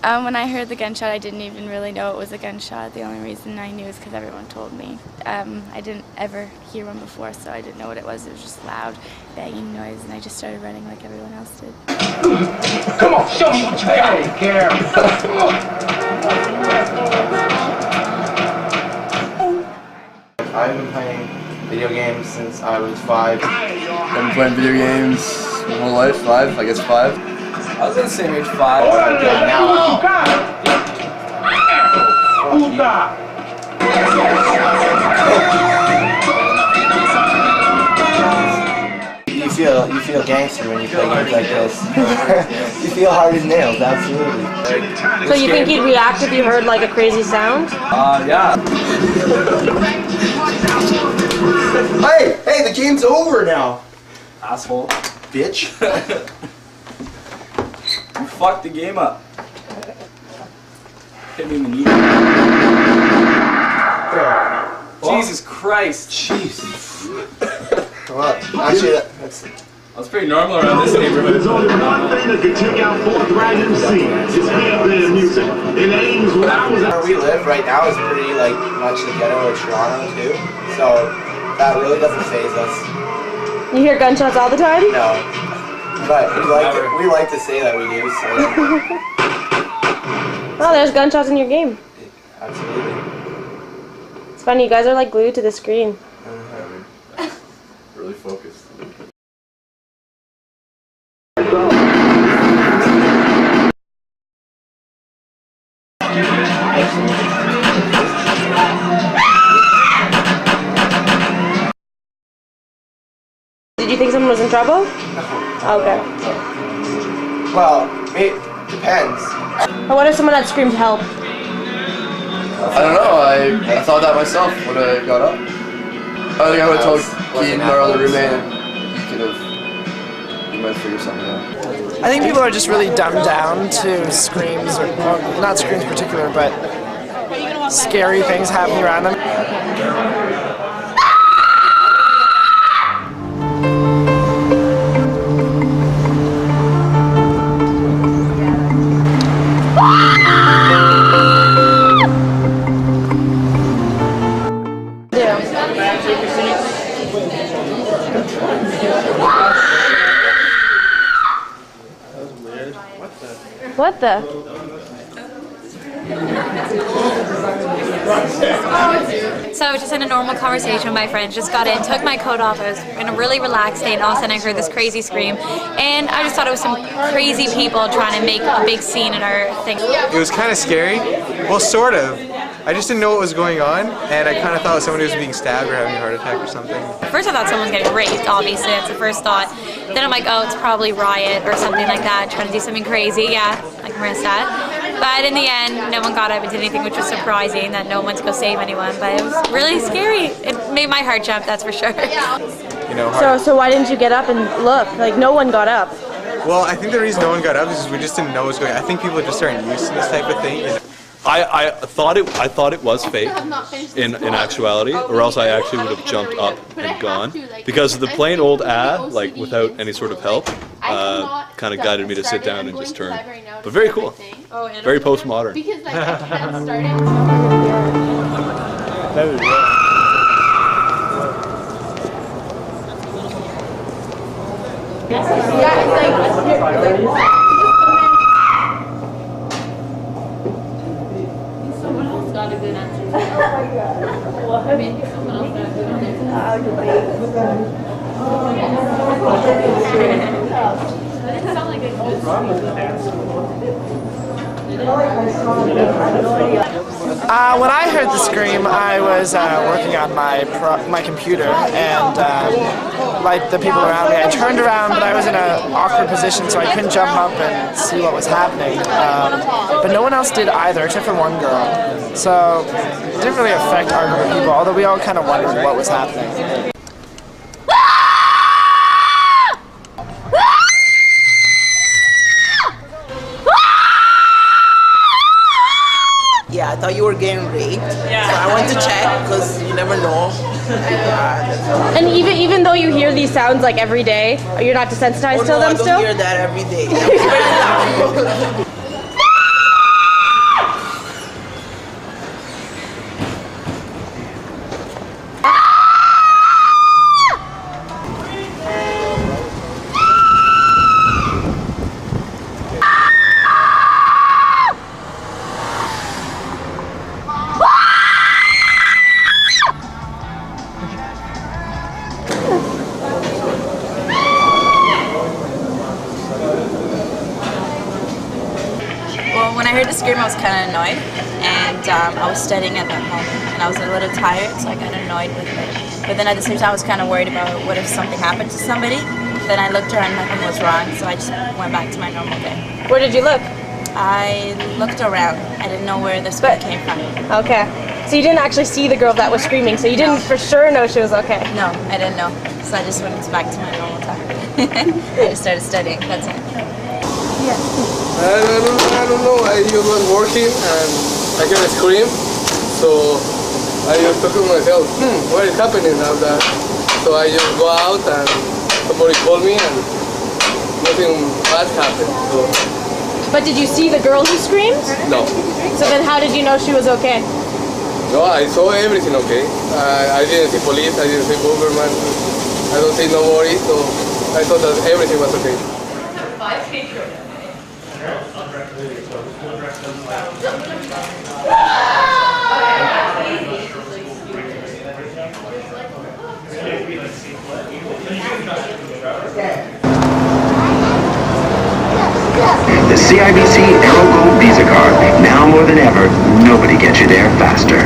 When I heard the gunshot, I didn't even really know it was a gunshot. The only reason I knew is because everyone told me. I didn't ever hear one before, so I didn't know what it was. It was just loud, banging noise, and I just started running like everyone else did. Come on, show me what you got. Hey, Care. I've been playing video games since I was 5. I've been playing video games my whole life, 5, I guess 5. I was in the same age, 5. Now. You feel gangster when you play games like this. You feel hard as nails, absolutely. So you think you'd react if you heard like a crazy sound? Yeah. Hey, the game's over now. Asshole. Bitch. You fucked the game up. Hit me in the knee. Jesus Christ. Jesus. Well, actually, that's pretty normal around this neighborhood. There's only one thing that could take out 4th Random C. It's band music. It aims when I was where we live right now is pretty much the ghetto of Toronto too. So that really doesn't faze us. You hear gunshots all the time? No. But we like to say that we do, so. Oh, there's gunshots in your game. Absolutely. It's funny, you guys are like glued to the screen. Really focused. Did you think someone was in trouble? Okay. Well, it depends. But what if someone had screamed help? I don't know, I thought that myself when I got up. I think I would have told Keaton, our other roommate, and he might figure something out. I think people are just really dumbed down to screams, or well, not screams in particular, but scary things happening around them. What the? So I was just in a normal conversation with my friends, just got in, took my coat off, I was in a really relaxed state, and all of a sudden I heard this crazy scream, and I just thought it was some crazy people trying to make a big scene in our thing. It was kind of scary, well sort of. I just didn't know what was going on, and I kind of thought somebody was being stabbed or having a heart attack or something. At first I thought someone was getting raped, obviously, that's the first thought. Then I'm like, oh, it's probably riot or something like that, trying to do something crazy, yeah, like Marissa said. But in the end, no one got up and did anything, which was surprising that no one went to go save anyone. But it was really scary. It made my heart jump, that's for sure. You know, So why didn't you get up and look? Like no one got up. Well, I think the reason no one got up is because we just didn't know what was going on. I think people just aren't used to this type of thing. I thought it was fake in actuality, or else I actually would have jumped up and gone, because the plain old like without any sort of help, kind of guided me to sit down and just turn. But very cool, very postmodern. Someone else got a good answer. Oh my god. What? Maybe someone else got a good answer. It sounded like a good When I heard the scream, I was working on my computer, and like the people around me, I turned around, but I was in an awkward position, so I couldn't jump up and see what was happening. But no one else did either, except for one girl. So it didn't really affect our group of people, although we all kind of wondered what was happening. Yeah, I thought you were getting raped. Yeah. So I went to check because you never know. And even though you hear these sounds like every day, you're not desensitized to them still? I don't hear that every day. heard the scream, I was kind of annoyed, and I was studying at that moment, and I was a little tired, so I got annoyed with it. But then at the same time, I was kind of worried about what if something happened to somebody. Then I looked around, nothing was wrong, so I just went back to my normal day. Where did you look? I looked around. I didn't know where the scream came from. Okay. So you didn't actually see the girl that was screaming, so you didn't for sure know she was okay? No, I didn't know. So I just went back to my normal time. I just started studying, that's it. I don't know. I just was working and I heard a scream. So I just thought to myself, what is happening now? So I just go out and somebody called me and nothing bad happened. So. But did you see the girl who screamed? No. So then how did you know she was okay? No, I saw everything okay. I didn't see police, I didn't see government, I don't see nobody, so I thought that everything was okay. The CIBC Aero Gold Visa Card. Now more than ever, nobody gets you there faster.